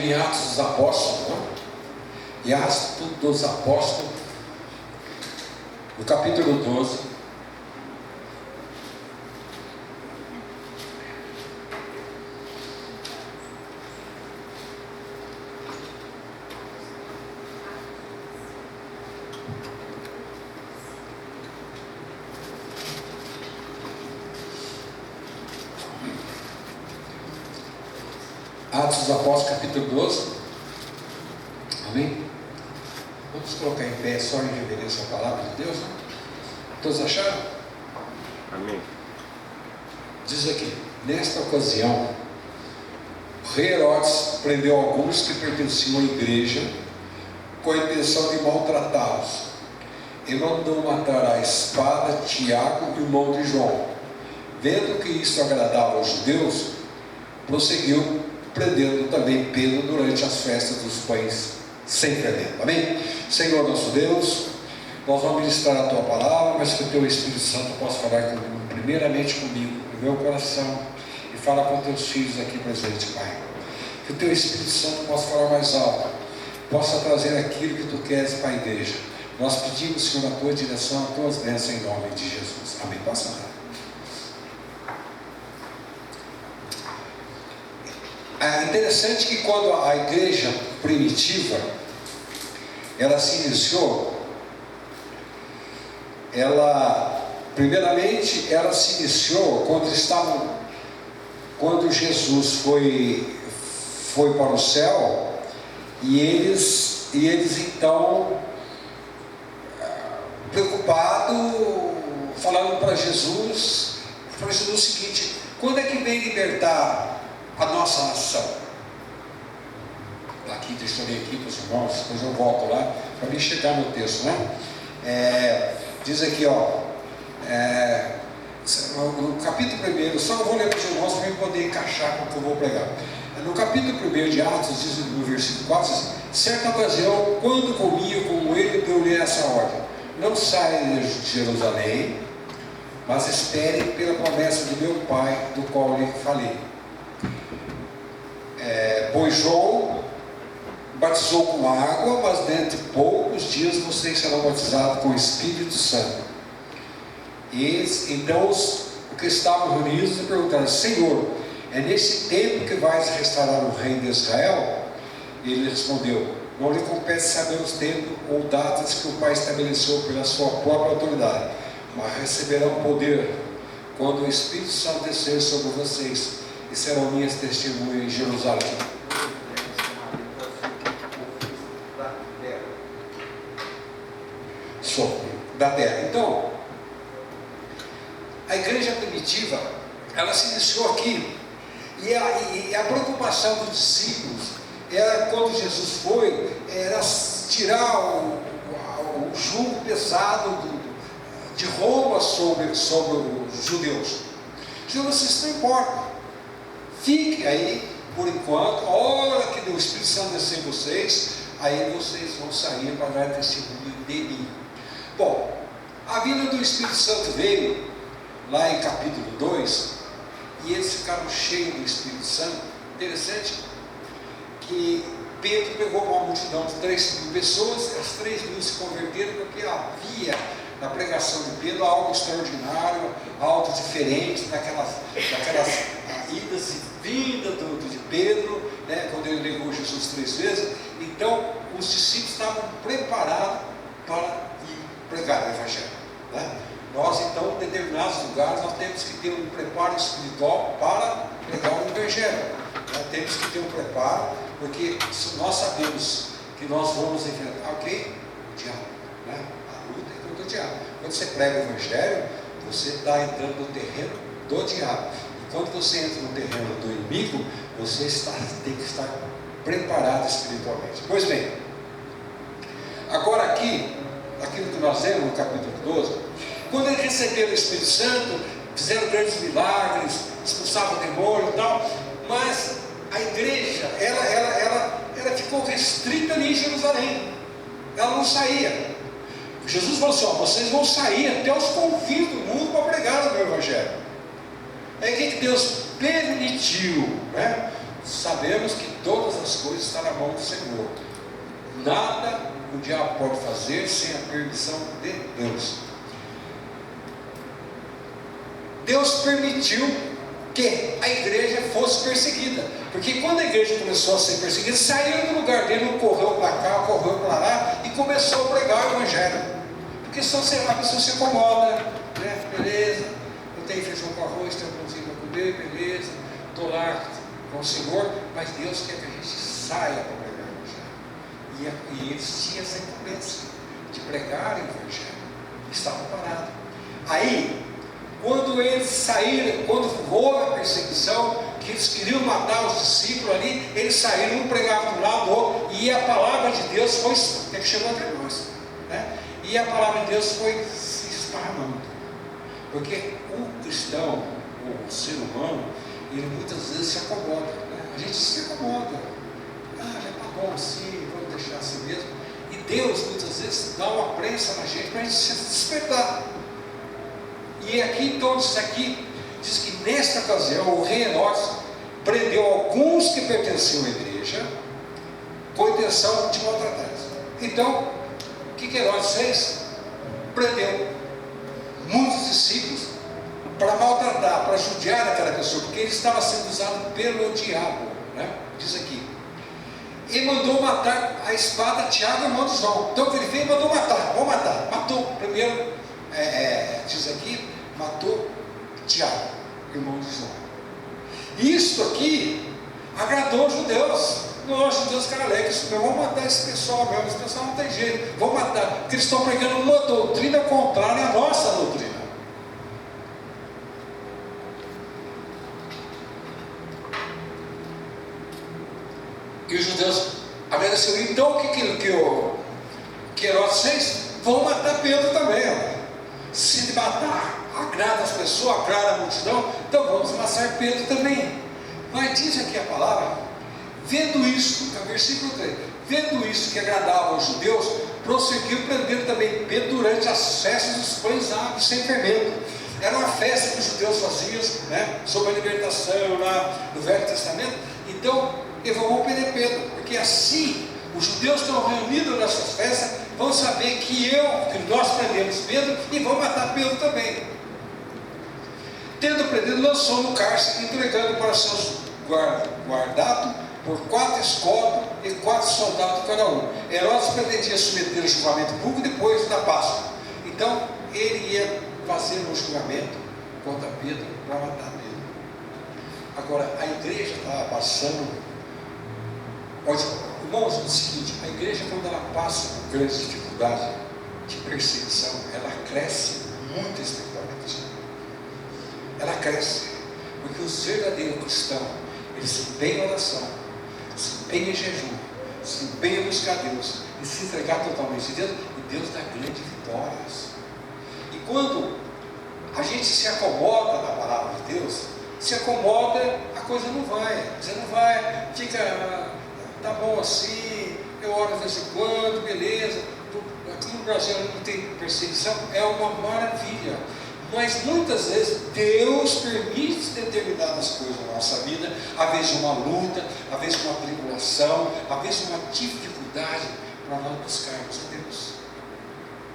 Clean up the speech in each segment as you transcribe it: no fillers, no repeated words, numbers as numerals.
em Atos dos Apóstolos, não? E Atos dos Apóstolos, no capítulo 12. Atos dos Apóstolos, capítulo 12. Amém? Vamos colocar em pé só em reverência à palavra de Deus, né? Todos acharam? Amém. Diz aqui: nesta ocasião, o rei Herodes prendeu alguns que pertenciam à igreja com a intenção de maltratá-los, e mandou matar à espada Tiago, irmão de João. Vendo que isso agradava aos judeus, prosseguiu prendendo também Pedro durante as festas dos pães sem fermento. Amém? Senhor nosso Deus, nós vamos ministrar a tua palavra, mas que o teu Espírito Santo possa falar primeiramente comigo, no meu coração, e falar com teus filhos aqui presentes, Pai. Que o teu Espírito Santo possa falar mais alto, possa trazer aquilo que tu queres para a igreja. Nós pedimos, Senhor, a tua direção, as tuas bênçãos em nome de Jesus. Amém. Posso orar? É interessante que quando a igreja primitiva ela se iniciou, primeiramente ela se iniciou quando Jesus foi para o céu, e eles então preocupados, falando para Jesus o seguinte: quando é que vem libertar a nossa nação? Aqui, deixa eu ler aqui para os irmãos, depois eu volto lá, para mim chegar no texto, né? Diz aqui, no capítulo 1, só eu vou ler para os irmãos para eu poder encaixar com o que eu vou pregar. No capítulo 1 de Atos, diz no versículo 4, diz: certa ocasião, quando comia com ele, deu-lhe essa ordem: não saia de Jerusalém, mas espere pela promessa de meu Pai, do qual lhe falei. Pois João batizou com água, mas dentro de poucos dias vocês serão batizados com o Espírito Santo. E então os que estavam reunidos perguntaram: Senhor, é nesse tempo que vais restaurar o reino de Israel? E ele respondeu: não lhe compete saber os tempos ou datas que o Pai estabeleceu pela sua própria autoridade, mas receberão poder quando o Espírito Santo descer sobre vocês, e serão minhas testemunhas em Jerusalém, da terra. Então, a igreja primitiva, ela se iniciou aqui, e a preocupação dos discípulos era, quando Jesus foi, era tirar o jugo pesado de Roma sobre os judeus. Jesus, vocês não importam, fique aí por enquanto, a hora que o Espírito Santo descer em vocês, aí vocês vão sair para dar testemunho de mim. Bom, a vinda do Espírito Santo veio lá em capítulo 2, e eles ficaram cheios do Espírito Santo. Interessante que Pedro pegou uma multidão de 3.000 pessoas, as 3.000 se converteram porque havia na pregação de Pedro algo extraordinário, algo diferente daquelas idas e vindas de Pedro, né, quando ele negou Jesus 3 vezes. Então os discípulos estavam preparados para ir pregar o Evangelho, né? Nós, então, em determinados lugares, nós temos que ter um preparo espiritual para pregar o Evangelho, né? Temos que ter um preparo, porque nós sabemos que nós vamos enfrentar o diabo, né? A luta é contra o diabo. Quando você prega o Evangelho, você está entrando no terreno do diabo, e quando você entra no terreno do inimigo, você tem que estar preparado espiritualmente. Pois bem, agora aqui, aquilo que nós lemos no capítulo 12, quando eles receberam o Espírito Santo, fizeram grandes milagres, expulsavam o demônio e tal, mas a igreja, ela ficou restrita ali em Jerusalém, ela não saía. Jesus falou assim: vocês vão sair até os confins do mundo para pregar o meu Evangelho. É que Deus permitiu, né? sabemos que todas as coisas estão na mão do Senhor. Nada o diabo pode fazer sem a permissão de Deus. Deus permitiu que a igreja fosse perseguida, porque quando a igreja começou a ser perseguida, saíram do lugar dele, não correu para cá, correu para lá, e começou a pregar o evangelho. Porque só a pessoa se acomoda, né? Beleza, eu tenho feijão com arroz, tenho pãozinho para comer, beleza, estou lá com o Senhor, mas Deus quer que a gente saia para pregar o evangelho. E eles tinham essa incumbência de pregar o evangelho, estavam parados. Aí, quando eles saíram, quando houve a perseguição, que eles queriam matar os discípulos ali, eles saíram, um pregava de um lado, do outro, e a palavra de Deus foi, até que chegou até nós, né? E a palavra de Deus foi se esparramando, porque o cristão, o ser humano, ele muitas vezes se acomoda, né? A gente se acomoda, já está bom assim, vamos deixar assim mesmo, e Deus muitas vezes dá uma prensa na gente para a gente se despertar. E aqui, então, isso aqui, diz que nesta ocasião, o rei Herodes prendeu alguns que pertenciam à igreja, com a intenção de maltratar. Então, o que Herodes fez? Prendeu muitos discípulos para maltratar, para judiar aquela pessoa, porque ele estava sendo usado pelo diabo, né? Diz aqui. E mandou matar a espada Tiago, irmão de João. Então, o que ele fez? Mandou matar, vou matar. Matou primeiro, diz aqui, matou Tiago, irmão de João. Isso aqui agradou os judeus. Não, os judeus ficaram alegres. Vamos matar esse pessoal mesmo. Esse pessoal não tem jeito. Vamos matar. Porque eles estão pregando uma doutrina contrária à nossa doutrina. E os judeus agradeceram. Então o que Herodes fez? Vão matar Pedro também. Ó. Se matar agrada as pessoas, agrada a multidão, então vamos matar Pedro também. Mas diz aqui a palavra, vendo isso, versículo 3, vendo isso que agradava aos judeus, prosseguiu prendendo também Pedro durante as festas dos pães árabes sem fermento. Era uma festa que os judeus faziam, né, sobre a libertação lá no Velho Testamento. Então, eles vão prender Pedro, porque assim os judeus que estão reunidos nessas festas vão saber que nós prendemos Pedro e vão matar Pedro também. Tendo prendido, lançou no cárcere, entregando para seus guardados por 4 escolas e 4 soldados cada um. Herodes pretendia submeter o julgamento público depois da Páscoa. Então, ele ia fazer um julgamento contra Pedro para matar Pedro. Agora, a igreja estava passando. Irmãos, é o seguinte: a igreja, quando ela passa por grandes dificuldades de perseguição, ela cresce muito espiritualmente. Ela cresce, porque os verdadeiros cristãos, eles se empenham em oração, se empenham em jejum, se empenham em buscar Deus e se entregar totalmente a Deus, e Deus dá grandes vitórias. E quando a gente se acomoda na palavra de Deus, se acomoda, a coisa não vai, você não vai, fica, tá bom assim, eu oro de vez em quando, beleza. Aqui no Brasil não tem perseguição, é uma maravilha. Mas muitas vezes Deus permite determinadas coisas na nossa vida, às vezes uma luta, às vezes uma tribulação, às vezes uma dificuldade, para nós buscarmos a Deus.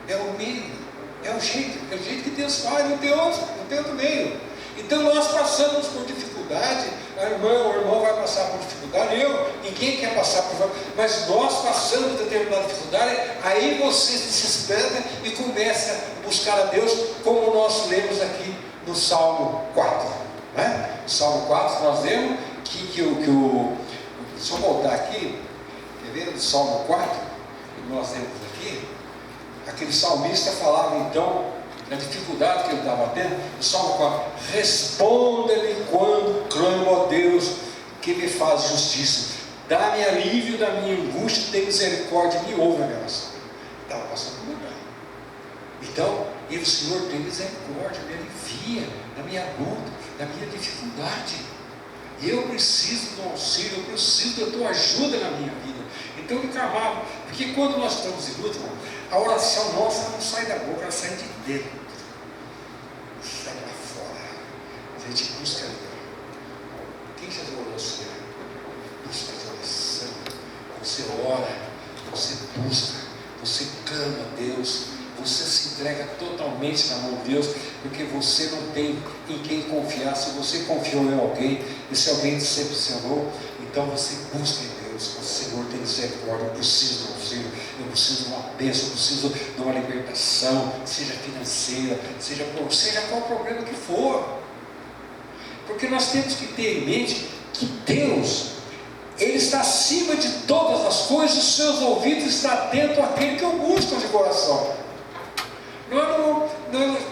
É o meio, é o jeito que Deus faz, não tem outro meio. Então nós passamos por dificuldade, o irmão vai passar por dificuldade, ninguém quer passar por dificuldade, mas nós passamos determinada dificuldade, aí você se espera e começa a buscar a Deus, como nós lemos aqui no Salmo 4. Né? Salmo 4 nós lemos deixa eu voltar aqui, quer ver? No Salmo 4, que nós lemos aqui, aquele salmista falava então a dificuldade que ele estava tendo. O Salmo 4: responda-me quando clamo a Deus, que me faz justiça, dá-me alívio da minha angústia, tem misericórdia, me ouve a minha oração. Estava passando por lugar. Então, o Senhor tem misericórdia, me alivia da minha luta, da minha dificuldade. Eu preciso do auxílio, eu preciso da tua ajuda na minha vida. Então ele clamava, porque quando nós estamos em luta, a oração nossa não sai da boca, ela sai de dentro. Sai lá fora. A gente busca ali. Quem já orou assim? busca de oração. Você ora, você busca, você clama a Deus, você se entrega totalmente na mão de Deus, porque você não tem em quem confiar. Se você confiou em alguém, e se alguém decepcionou, então você busca em Deus. O Senhor tem misericórdia, eu preciso de um auxílio, eu preciso de uma bênção, eu preciso de uma libertação, seja financeira, seja qual o problema que for. Porque nós temos que ter em mente que Deus, Ele está acima de todas as coisas, os seus ouvidos estão atentos àquele que o busca de coração.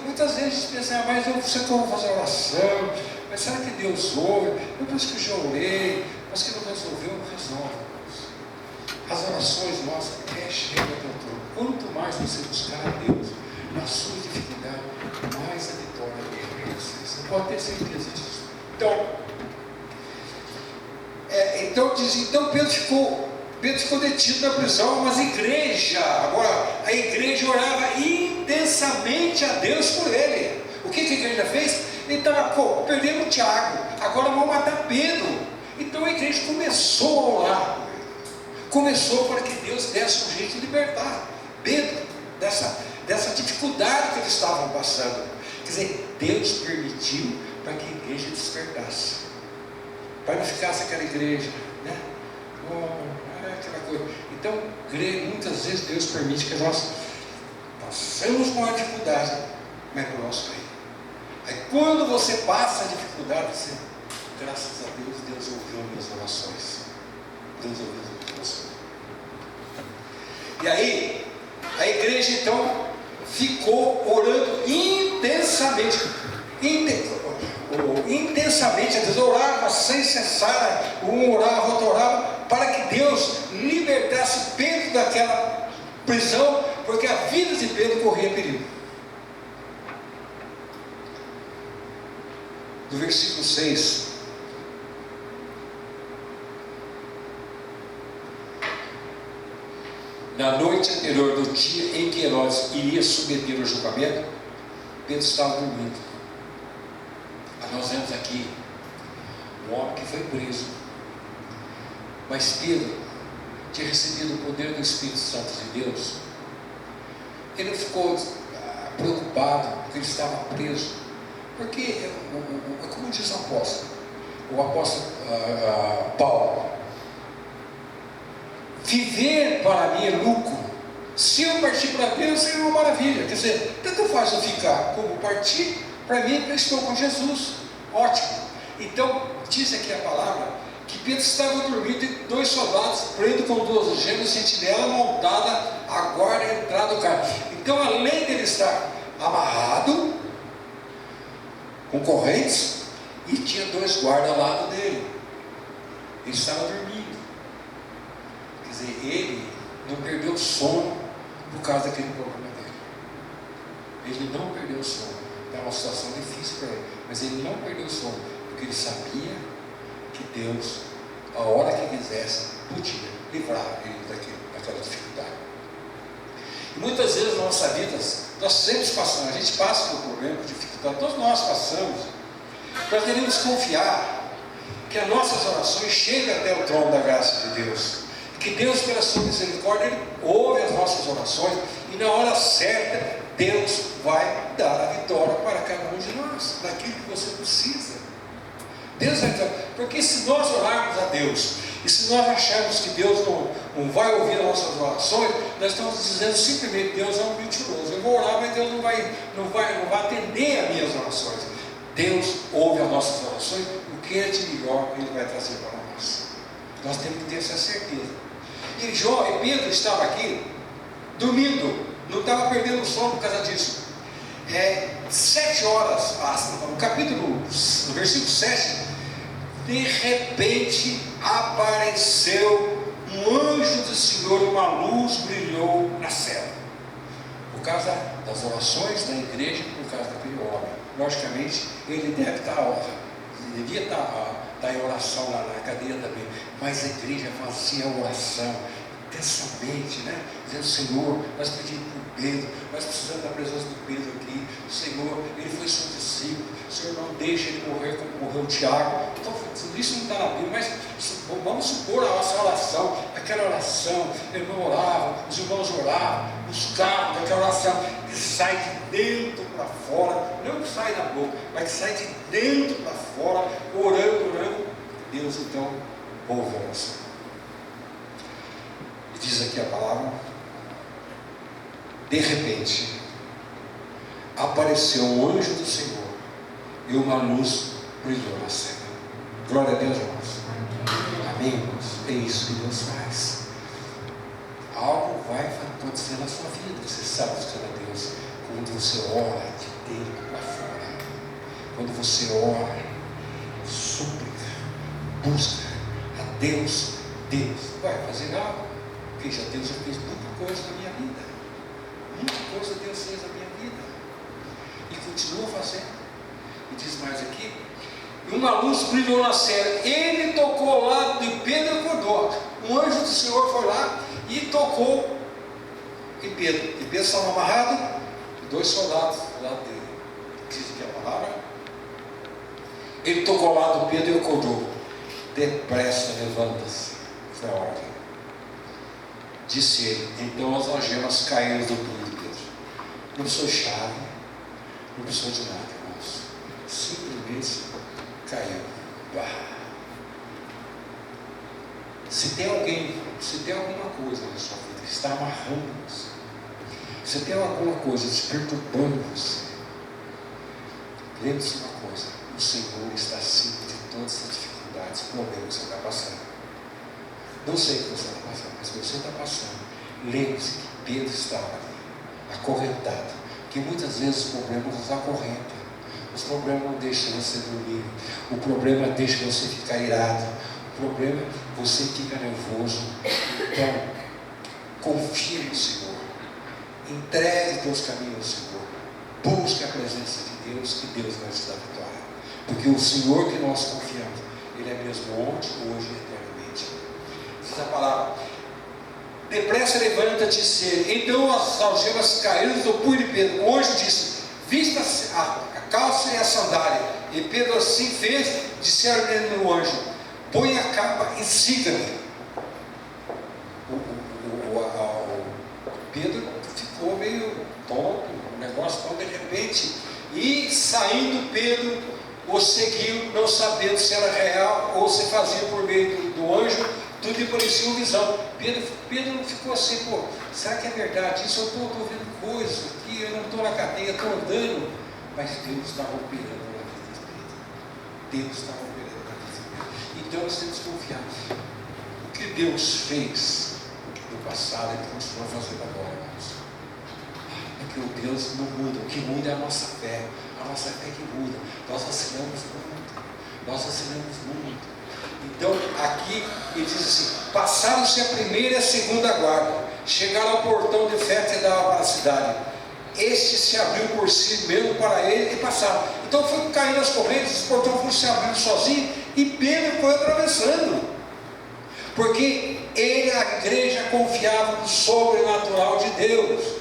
Muitas vezes a gente pensa, mas eu sei que eu vou fazer oração, mas será que Deus ouve? Eu penso que já orei, mas que não resolveu, não resolve. As orações nossas chegam até o trono. Quanto mais você buscar a Deus na sua dificuldade, mais a vitória dele. Você pode ter certeza disso. Então Pedro ficou detido na prisão, mas agora a igreja orava intensamente a Deus por ele. O que a igreja fez? Ele estava, perdendo o Tiago, agora vão matar Pedro. Então a igreja começou a orar, começou para que Deus desse um jeito de libertar Pedro dessa dificuldade que eles estavam passando. Quer dizer, Deus permitiu para que a igreja despertasse, para não ficasse aquela igreja, né? Aquela coisa. Então, muitas vezes Deus permite que nós passemos com a dificuldade, mas no nosso reino. Aí quando você passa a dificuldade, você, graças a Deus, Deus ouviu minhas orações. Deus ouviu minhas orações. E aí, a igreja então ficou orando intensamente a Deus, orava sem cessar, um orava, outro orava, para que Deus libertasse Pedro daquela prisão, porque a vida de Pedro corria perigo. No versículo 6, na noite anterior do dia em que Herodes iria submeter o julgamento, Pedro estava dormindo. Nós vemos aqui um homem que foi preso, mas Pedro tinha recebido o poder do Espírito Santo de Deus. Ele não ficou preocupado porque ele estava preso, porque, como diz o apóstolo Paulo, viver para mim é lucro. Se eu partir para Deus, é uma maravilha. Quer dizer, tanto faz eu ficar como partir. Para mim, eu estou com Jesus. Ótimo. Então, diz aqui a palavra que Pedro estava dormindo e 2 soldados, presos com 2 gêmeos, sentinela montada, agora a entrada do carro. Então, além dele estar amarrado, com correntes, e tinha 2 guardas ao lado dele. Ele estava dormindo. Quer dizer, ele não perdeu o sono por causa daquele problema dele. Ele não perdeu o sono. É uma situação difícil para ele, mas ele não perdeu o sono, porque ele sabia que Deus, a hora que quisesse, podia livrar ele daquela dificuldade. E muitas vezes na nossa vida, nós sempre passamos, a gente passa por problemas, dificuldade, todos nós passamos. Nós devemos confiar que as nossas orações chegam até o trono da graça de Deus, que Deus, pela sua misericórdia, Ele ouve as nossas orações, e na hora certa Deus vai dar a vitória para cada um de nós, daquilo que você precisa. Deus vai dar, porque se nós orarmos a Deus, e se nós acharmos que Deus não vai ouvir as nossas orações, nós estamos dizendo simplesmente, Deus é um mentiroso. Eu vou orar, mas Deus não vai atender as minhas orações. Deus ouve as nossas orações, o que é de melhor Ele vai trazer para nós. Nós temos que ter essa certeza. E Pedro estava aqui, dormindo, não estava perdendo o sono por causa disso. 7 horas, no versículo 7, de repente apareceu um anjo do Senhor, uma luz brilhou na cela. Por causa das orações da igreja, por causa daquele homem. Logicamente, ele devia estar em oração lá na cadeia também, mas a igreja fazia oração intensamente, né? Dizendo: Senhor, nós pedimos por Pedro, nós precisamos da presença do Pedro aqui. Senhor, ele foi seu discípulo, Senhor, não deixa ele morrer como morreu o Tiago. Então, isso não está na Bíblia, mas vamos supor a nossa oração, aquela oração, o irmão orava, os irmãos oravam, buscavam aquela oração que sai de dentro para fora, não que sai da boca, mas que sai de dentro para fora, orando. Deus então ouve a oração. E diz aqui a palavra: de repente apareceu um anjo do Senhor e uma luz brilhou na cena. Glória a Deus, irmãos. Amém, irmãos? É isso que Deus faz. Algo vai acontecer na sua vida. Você sabe buscar a Deus quando você ora de dentro para fora. Quando você ora, súplica, busca a Deus. Deus vai fazer algo. Porque Deus já fez muita coisa na minha vida. Muita coisa Deus fez na minha vida. E continua fazendo. E diz mais aqui: e uma luz brilhou na cena. Ele tocou lá de Pedro e acordou. Um anjo do Senhor foi lá e tocou em Pedro. E Pedro estava amarrado e 2 soldados do lado dele. Diz aqui a palavra: ele tocou lá do Pedro e acordou. Depressa, levanta-se. Foi a ordem. Disse ele. Então as algemas caíram do punho de Pedro. Não precisou de chave, não precisou de nada, irmãos. Simplesmente caiu. Se tem alguma coisa na sua vida que está amarrando você, se tem alguma coisa te perturbando você, lembre-se de uma coisa: o Senhor está acima de todas as dificuldades, problemas que você está passando. Não sei o que você está passando, mas se você está passando, lembre-se que Pedro estava ali, acorrentado, que muitas vezes os problemas nos acorrentam. Os problemas não deixam você dormir, o problema deixa você ficar irado, o problema você fica nervoso. Então, confie no Senhor, entregue teus caminhos ao Senhor, busque a presença de Deus, que Deus vai te dar vitória, porque o Senhor que nós confiamos, Ele é mesmo ontem, hoje e eternamente. Diz a palavra: depressa levanta-te, disse ele. Então as algemas caíram do punho de Pedro. O anjo disse: vista a calça e a sandália. E Pedro assim fez. Disseram-lhe o anjo: põe a capa e siga-me. Pedro ficou meio tonto, um negócio tão de repente. E saindo Pedro o seguiu, não sabendo se era real ou se fazia por meio do anjo. Tudo lhe parecia uma visão. Pedro ficou assim: pô, será que é verdade isso? Eu estou vendo coisas aqui, eu não estou na cadeia, estou andando. Mas Deus estava operando na vida de Pedro. Deus estava operando na vida de Pedro. Então nós temos que confiar. O que Deus fez no passado, Ele continua fazendo agora, irmãos. Porque o Deus não muda. O que muda é a nossa fé. A nossa fé que muda. Nós assinamos muito. Nós assinamos muito. Então, aqui ele diz assim: passaram-se a primeira e a segunda guarda, chegaram ao portão de fé que dava para a cidade. Este se abriu por si mesmo para ele e passaram. Então foi caindo as correntes, os portões foram se abrindo sozinhos e Pedro foi atravessando. Porque a igreja confiava no sobrenatural de Deus.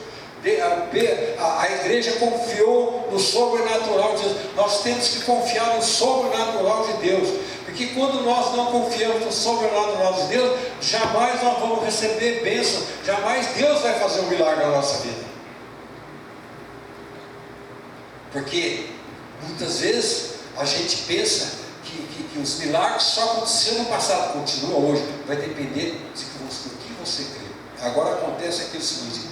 A igreja confiou no sobrenatural de Deus. Nós temos que confiar no sobrenatural de Deus, porque quando nós não confiamos no sobrenatural de Deus, jamais nós vamos receber bênção, jamais Deus vai fazer um milagre na nossa vida. Porque muitas vezes a gente pensa que os milagres só aconteceram no passado, continua hoje, vai depender do que você crê. Agora acontece aqui o seguinte: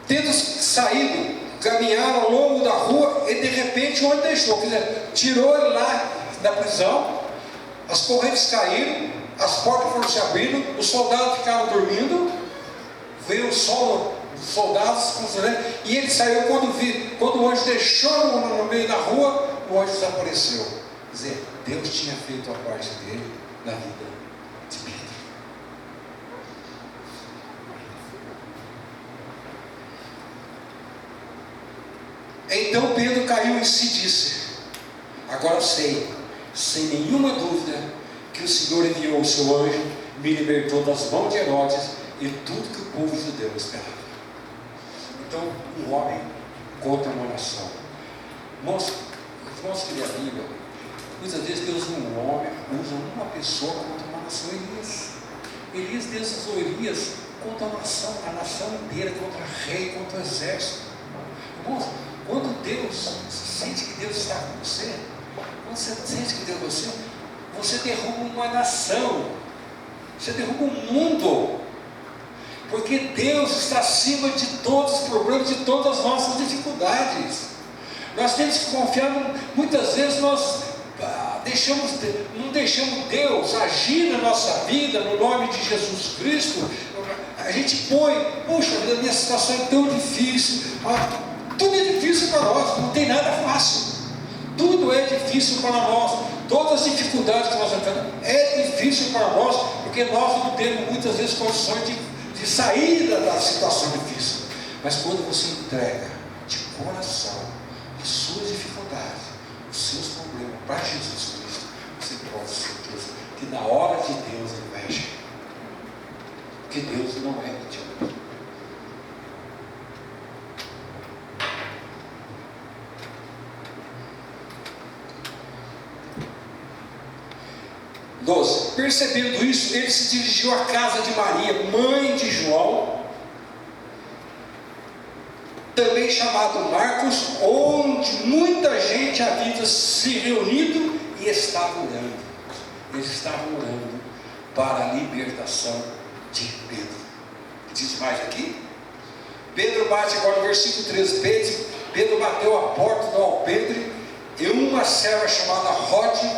tendo saído, caminharam ao longo da rua e de repente o anjo deixou, quer dizer, tirou ele lá da prisão, as correntes caíram, as portas foram se abrindo, os soldados ficaram dormindo, veio o sol, os soldados, e ele saiu. Quando o anjo deixou no meio da rua, o anjo desapareceu. Quer dizer, Deus tinha feito a parte dele na vida de Pedro. Então Pedro caiu em si e disse: agora sei, sem nenhuma dúvida, que o Senhor enviou o seu anjo, me libertou das mãos de Herodes e tudo que o povo judeu esperava. Então, um homem contra uma nação. Irmãos que lê a Bíblia, muitas vezes Deus usa um homem, usa uma pessoa contra uma nação. Deus usou Elias contra a nação inteira, contra rei, contra o exército. Irmãos, quando Deus sente que Deus está com você, quando você sente que Deus é você, você derruba uma nação, você derruba um mundo, porque Deus está acima de todos os problemas, de todas as nossas dificuldades. Nós temos que confiar, muitas vezes nós não deixamos Deus agir na nossa vida, no nome de Jesus Cristo. A gente põe, puxa, a minha situação é tão difícil, tudo é difícil para nós, não tem nada fácil, tudo é difícil para nós, todas as dificuldades que nós enfrentamos, é difícil para nós, porque nós não temos muitas vezes condições de saída da situação difícil. Mas quando você entrega de coração as suas dificuldades, os seus problemas para Jesus Cristo, você pode ter certeza que na hora de Deus Ele vai agir, porque Deus não é mentiroso. Percebendo isso, ele se dirigiu à casa de Maria, mãe de João, também chamado Marcos, onde muita gente havia se reunido e estava orando. Eles estavam orando para a libertação de Pedro. Diz mais aqui? Pedro bate agora no versículo 13. Pedro bateu a porta do alpendre e uma serva chamada Rode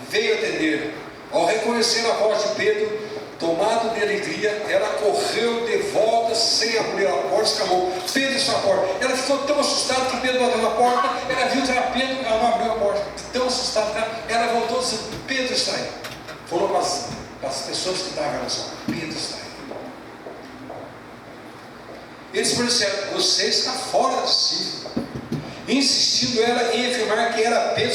veio atender. Ao reconhecer a voz de Pedro, tomado de alegria, ela correu de volta sem abrir a porta, exclamou: Pedro está à porta. Ela ficou tão assustada que Pedro bateu na porta, ela viu que era Pedro, ela não abriu a porta, tão assustada, ela voltou e disse: Pedro está aí. Falou para as pessoas que estavam na sala: Pedro está aí. Eles disseram: você está fora de si. Insistindo ela em afirmar que era Pedro,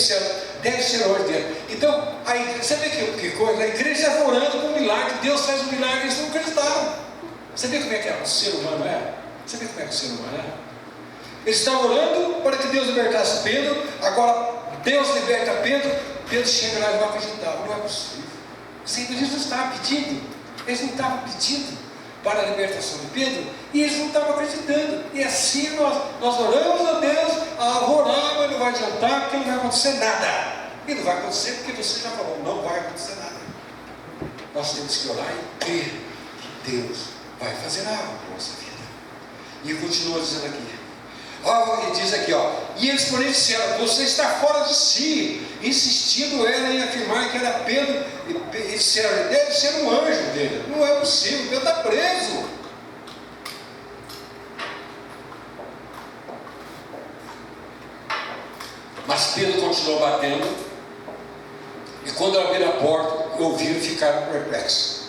deve ser hoje dele. Então, você vê que coisa, a igreja estava orando com um milagre, Deus faz um milagre, eles não acreditaram. Você vê como é que o ser humano é? Você vê como é que o ser humano é? Eles estavam orando para que Deus libertasse Pedro, agora Deus liberta Pedro, Pedro chega lá e não acreditava, não é possível. Eles não estavam pedindo, eles não estavam pedindo para a libertação de Pedro, e eles não estavam acreditando. E assim nós oramos a Deus, vou orar, mas não vai adiantar, porque não vai acontecer nada. E não vai acontecer porque você já falou, não vai acontecer nada. Nós temos que orar e crer que Deus vai fazer algo na nossa vida. E continua dizendo aqui, ele diz aqui, e eles porém disseram: você está fora de si. Insistindo ela em afirmar que era Pedro, e disseram: deve ser um anjo dele. Não é possível, Pedro está preso. Mas Pedro continuou batendo, e quando abriram a porta, ouviram e ficaram perplexos.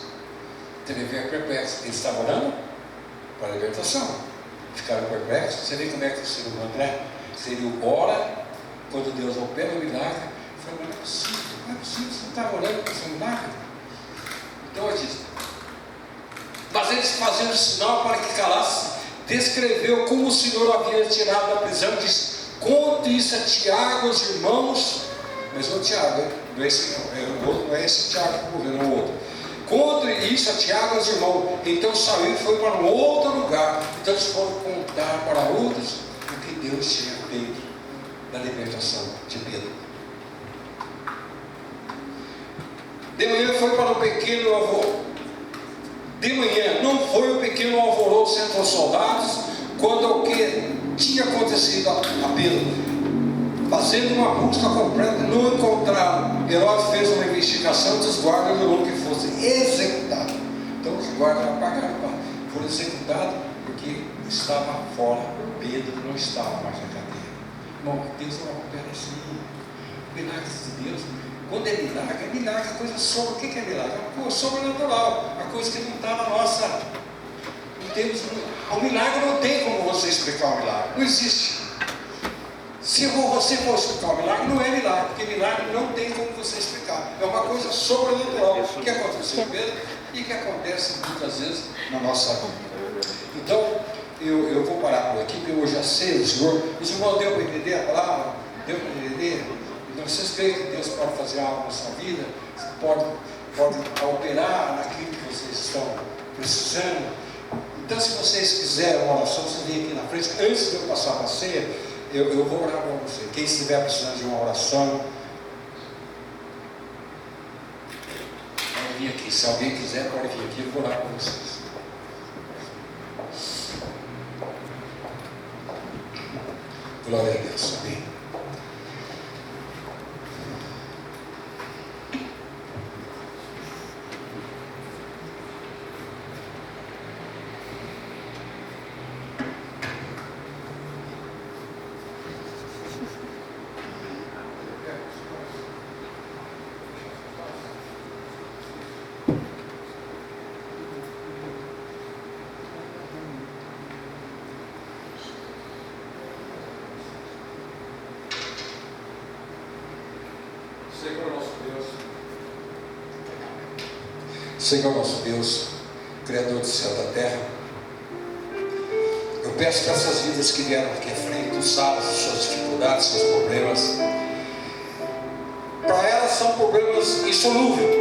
Também veio perplexo. Eles estavam orando para a libertação, ficaram perplexos. Você vê como é que o ser humano é? Seria ora, quando Deus opera o milagre, fala: não é possível, você não estava orando para esse milagre. Então ele diz: mas eles, fazendo sinal para que calasse, descreveu como o Senhor havia tirado da prisão, disse: conte isso a Tiago, os irmãos. Mas não Tiago, não é esse, não é esse Tiago que morreu, não é o outro. Conte isso a Tiago, os irmãos. Então saiu e foi para um outro lugar. Então eles foram contar para outros o que Deus tinha feito na libertação de Pedro. De manhã foi para um pequeno alvoroço. De manhã não foi um pequeno alvoroço entre os soldados quando o que tinha acontecido a Pedro. Fazendo uma busca completa, não encontraram. Herodes fez uma investigação dos guardas e ordenou que fosse executado. Então os guardas apagaram, foram executados porque estava fora. Pedro não estava mais na cadeia. Bom, Deus não opera assim. Milagres de Deus, quando é milagre, é coisa sobre. O que é milagre? É uma coisa sobrenatural, uma coisa que não está na nossa. O milagre não tem como você explicar o milagre, não existe. Se você for explicar o milagre, não é milagre, porque milagre não tem como você explicar, é uma coisa sobrenatural. O que aconteceu com Pedro? e que acontece muitas vezes na nossa vida. Então, eu vou parar por aqui, porque eu já sei do Senhor. O Senhor deu para entender a palavra? Deu para entender? Então, vocês creem que Deus pode fazer algo na sua vida? Pode operar naquilo que vocês estão precisando? Então, se vocês quiserem uma oração, vocês vêm aqui na frente. Antes de eu passar para a ceia, eu vou orar para você. Quem estiver precisando de uma oração, pode vir aqui. Se alguém quiser, pode vir aqui. Eu vou orar para vocês. Glória a Deus. Amém. Senhor nosso Deus, Criador do céu e da terra, eu peço para essas vidas que vieram aqui à frente, tu sabes as suas dificuldades, seus problemas. Para elas são problemas insolúveis,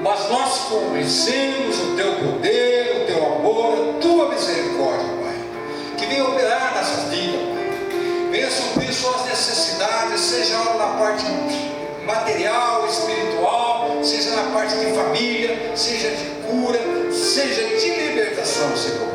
mas nós conhecemos o teu poder, o teu amor, a tua misericórdia, Pai, que venha operar nessas vidas, Pai. Venha suprir suas necessidades, seja na parte material, espiritual, seja na parte de família, seja de cura, seja de libertação, Senhor.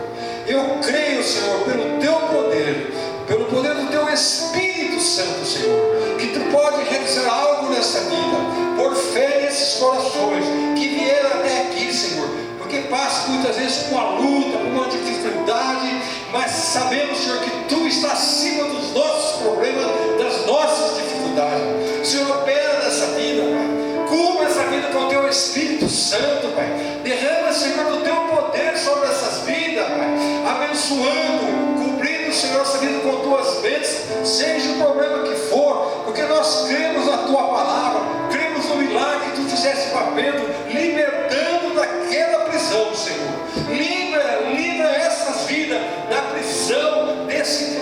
Eu creio, Senhor, pelo teu poder do teu Espírito Santo, Senhor, que tu pode realizar algo nessa vida, por fé nesses corações que vieram até aqui, Senhor, porque passa muitas vezes com uma luta, com uma dificuldade, mas sabemos, Senhor, que tu está acima dos nossos problemas, das nossas dificuldades. Senhor, opera nessa vida, Pai. Cubra essa vida com o teu Espírito Santo, Pai. Derrama, Senhor, do teu poder sobre essas vidas, Pai. Abençoando, cobrindo, Senhor, essa vida com tuas bênçãos, seja o problema que for, porque nós cremos na tua palavra, cremos no milagre que tu fizeste para Pedro, libertando daquela prisão, Senhor. Livra essas vidas da prisão, desse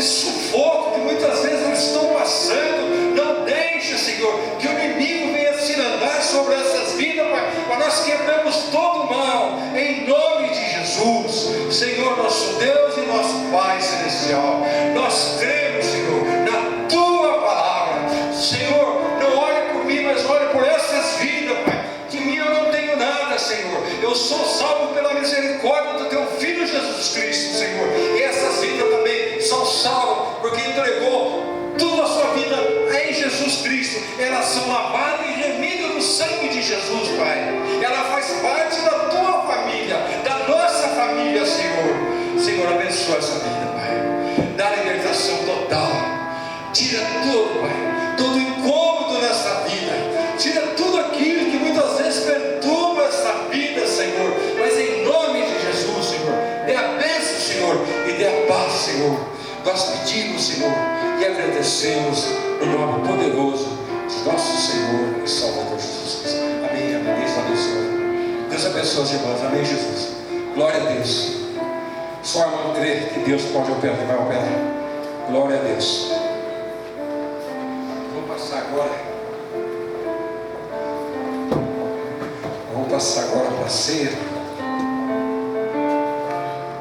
sufoco que muitas vezes eles estão passando. Não deixe, Senhor, que o inimigo venha se andar sobre essas vidas, Pai, mas nós quebramos todo o mal, em nome de Jesus. Senhor, nosso Deus e nosso Pai Celestial, nós cremos, Senhor, na tua palavra. Senhor, não olhe por mim, mas olhe por essas vidas, Pai. De mim eu não tenho nada, Senhor. Eu sou salvo pela misericórdia do teu Filho Jesus Cristo, Senhor. E essas vidas também são salvas, porque entregou toda a sua vida em Jesus Cristo. Elas são lavadas e remidas no sangue de Jesus, Pai. Ela faz parte da tua família, da nossa família, Senhor. Senhor, abençoa essa vida, Pai. Dá libertação total. Tira tudo, Pai, todo incômodo nessa vida. Tira tudo aquilo que muitas vezes perturba essa vida, Senhor. Mas em nome de Jesus, Senhor, dê a bênção, Senhor, e dê a paz, Senhor. Nós pedimos, Senhor, e agradecemos no nome poderoso de nosso Senhor e Salvador Jesus Cristo. Amém, amém. Deus abençoe. Deus abençoe as irmãs. Amém, Jesus. Glória a Deus. Só a irmã crê que Deus pode operar, que vai operar. Glória a Deus. Vamos passar agora para a ceia.